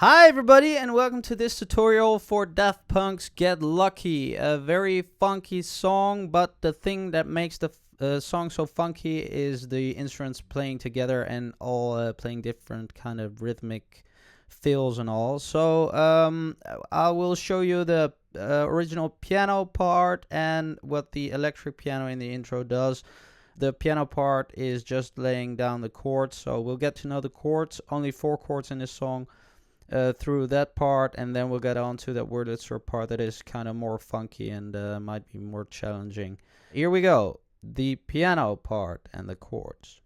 Hi everybody and welcome to this tutorial for Daft Punk's Get Lucky. A very funky song, but the thing that makes the song so funky is the instruments playing together and all playing different kind of rhythmic fills and all. So I will show you the original piano part and what the electric piano in the intro does. The piano part is just laying down the chords, so we'll get to know the chords. Only 4 chords in this song. Through that part, and then we'll get on to that Wurlitzer part that is kind of more funky and might be more challenging. Here we go, the piano part and the chords.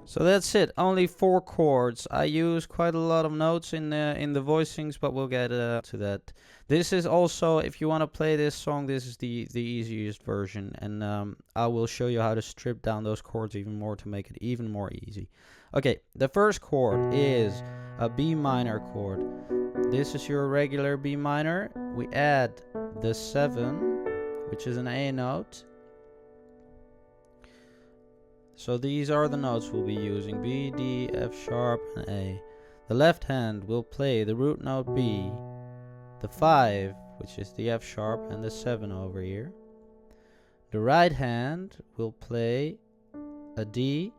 So that's it, only 4 chords. I use quite a lot of notes in the voicings, but we'll get to that. This is also, if you want to play this song, this is the easiest version, and I will show you how to strip down those chords even more to make it even more easy. Okay, the first chord is a B minor chord. This is your regular B minor. We add the 7, which is an A note. So these are the notes we'll be using: B, D, F sharp, and A. The left hand will play the root note B, the 5, which is the F sharp, and the 7 over here. The right hand will play a D,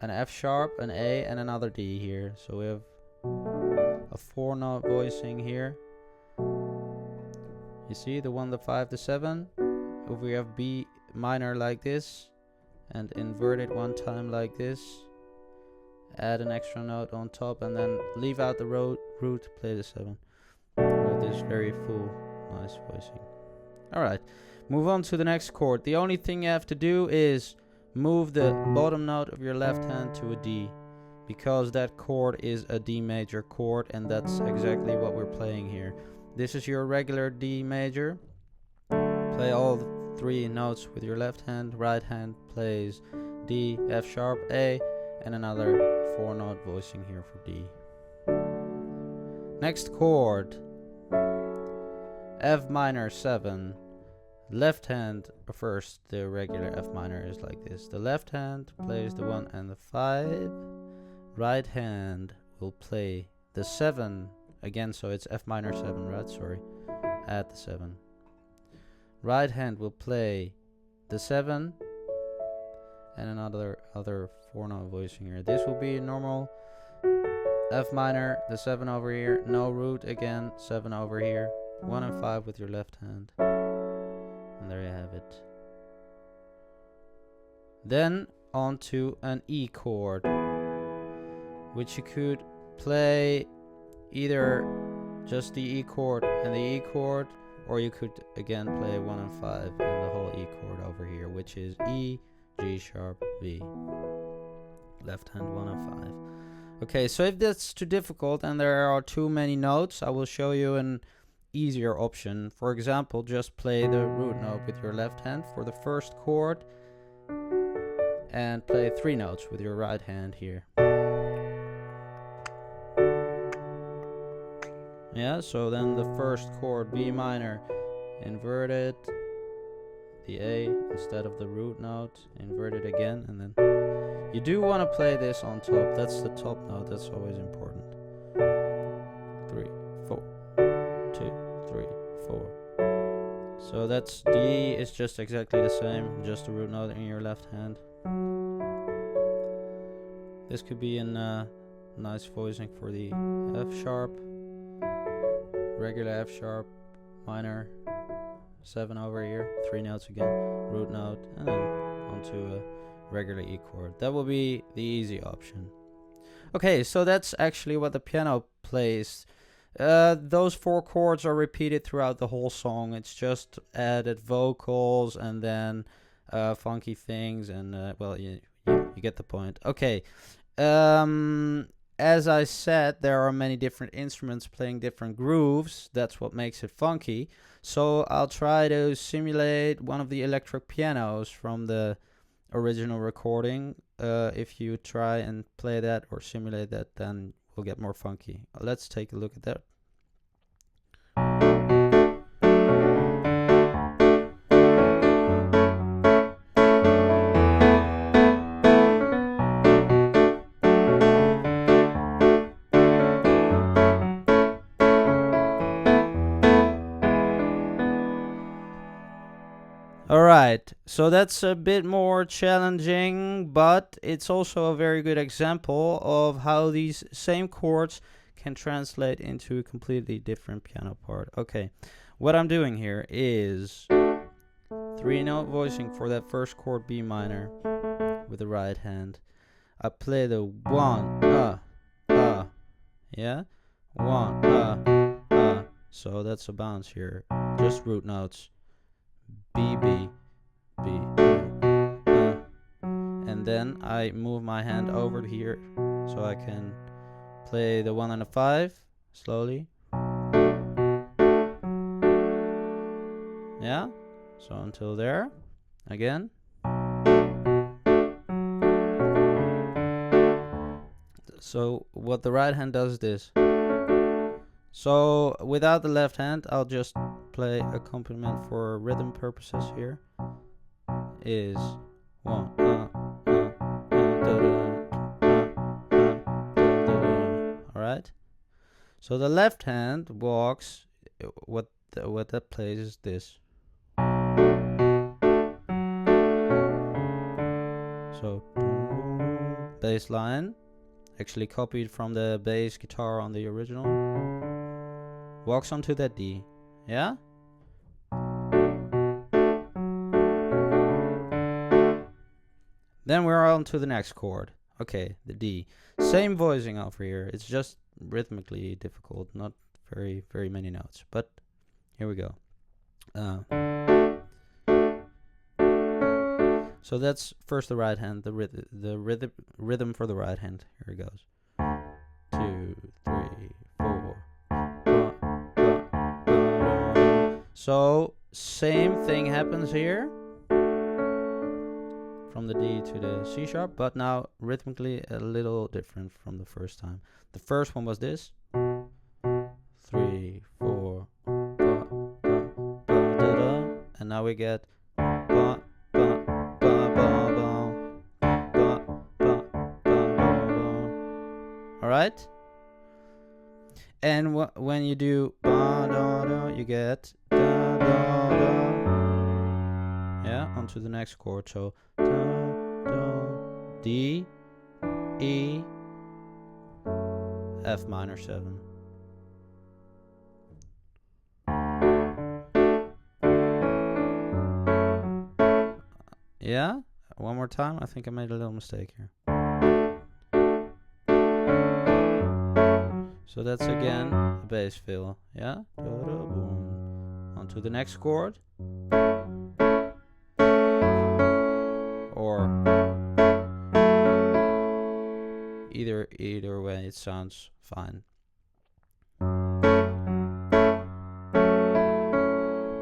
an F sharp, an A, and another D here. So we have a 4-note voicing here. You see the 1, the 5, the 7. If we have B minor like this, and invert it 1 time like this, add an extra note on top, and then leave out the root, play the 7. With this very full, nice voicing. Alright, move on to the next chord. The only thing you have to do is move the bottom note of your left hand to a D, because that chord is a D major chord, and that's exactly what we're playing here. This is your regular D major. Play all the 3 notes with your left hand. Right hand plays D, F sharp, A, and another 4-note voicing here for D. Next chord, F minor 7. Left hand first, the regular F minor is like this. The left hand plays the 1 and the 5. Right hand will play the 7 again, so it's F minor 7, right? Sorry, add the 7. Right hand will play the 7 and another 4-note voicing here. This will be normal F minor, the 7 over here, no root again, 7 over here, 1 and 5 with your left hand, and there you have it. Then on to an E chord, which you could play either just the E chord and the E chord, or you could again play 1 and 5 and the whole E chord over here, which is E, G sharp, B. Left hand 1 and 5. Okay, so if that's too difficult and there are too many notes, I will show you an easier option. For example, just play the root note with your left hand for the first chord, and play 3 notes with your right hand here. Yeah, so then the first chord, B minor, invert it, the A instead of the root note, invert it again, and then you do want to play this on top. That's the top note, that's always important. 3, 4, 2, 3, 4. So that's D is just exactly the same, just the root note in your left hand. This could be a nice voicing for the F sharp. Regular F sharp, minor, 7 over here, 3 notes again, root note, and then onto a regular E chord. That will be the easy option. Okay, so that's actually what the piano plays. Those 4 chords are repeated throughout the whole song. It's just added vocals and then funky things, and well, you get the point. Okay. As I said, there are many different instruments playing different grooves. That's what makes it funky. So I'll try to simulate one of the electric pianos from the original recording. If you try and play that or simulate that, then we'll get more funky. Let's take a look at that. Alright, so that's a bit more challenging, but it's also a very good example of how these same chords can translate into a completely different piano part. Okay, what I'm doing here is 3-note voicing for that first chord B minor with the right hand. I play the 1, yeah? 1, so that's a bounce here, just root notes. B, B, B, and then I move my hand over here so I can play the 1 and a 5 slowly. Yeah, so until there again. So what the right hand does is this. So without the left hand, I'll just play accompaniment for rhythm purposes here. Is 1, alright? So the left hand walks, what that plays is this. So bass line, actually copied from the bass guitar on the original, walks onto that D, yeah? Then we're on to the next chord. Okay, the D. Same voicing over here. It's just rhythmically difficult, not very many notes. But here we go. So that's first the right hand, the rhythm for the right hand. Here it goes. 2, 3, 4. So same thing happens here. From the D to the C sharp, but now rhythmically a little different from the first time. The first one was this. 3, 4, and now we get alright? And when you do you get yeah, onto the next chord. So D, E, F minor 7. Yeah, one more time. I think I made a little mistake here. So that's again a bass fill. Yeah, onto the next chord. Or either way, it sounds fine.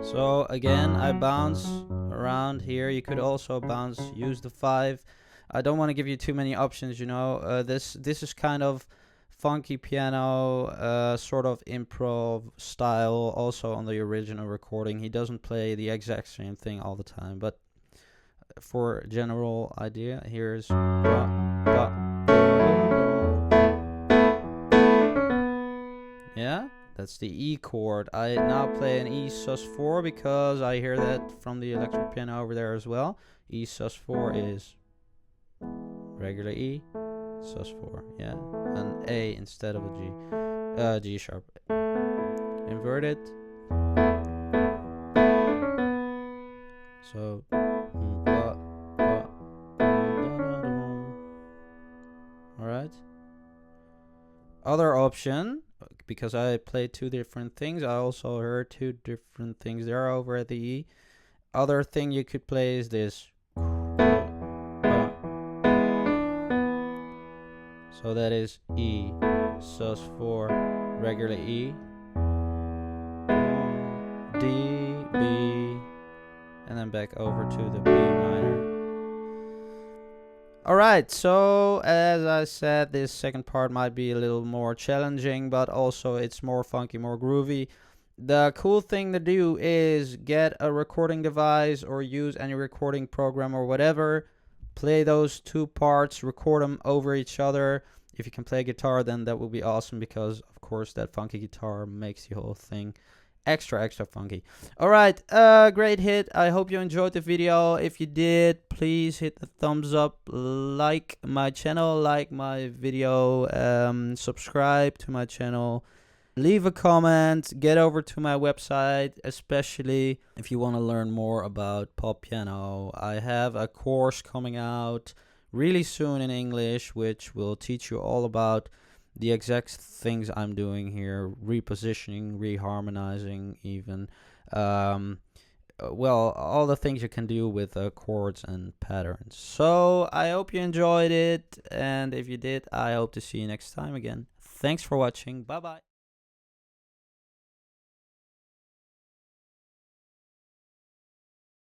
So again, I bounce around here. You could also bounce, use the 5. I don't want to give you too many options, you know. This is kind of funky piano, sort of improv style, also on the original recording. He doesn't play the exact same thing all the time, but for general idea, here's yeah, that's the E chord. I now play an E sus4 because I hear that from the electric piano over there as well. E sus4 is regular E sus4, yeah, an A instead of a G, G sharp, inverted. So alright. Other option, because I played 2 different things, I also heard 2 different things there over at the E. Other thing you could play is this. So that is E sus4, regular E, D, B, and then back over to the B minor. Alright, so as I said, this second part might be a little more challenging, but also it's more funky, more groovy. The cool thing to do is get a recording device or use any recording program or whatever. Play those 2 parts, record them over each other. If you can play guitar, then that would be awesome, because of course that funky guitar makes the whole thing Extra funky. All right, great hit. I hope you enjoyed the video. If you did, please hit the thumbs up, like my channel, like my video, subscribe to my channel, leave a comment, get over to my website, especially if you want to learn more about pop piano. I have a course coming out really soon in English, which will teach you all about the exact things I'm doing here, repositioning, reharmonizing, even. Well, all the things you can do with chords and patterns. So I hope you enjoyed it, and if you did, I hope to see you next time again. Thanks for watching. Bye bye.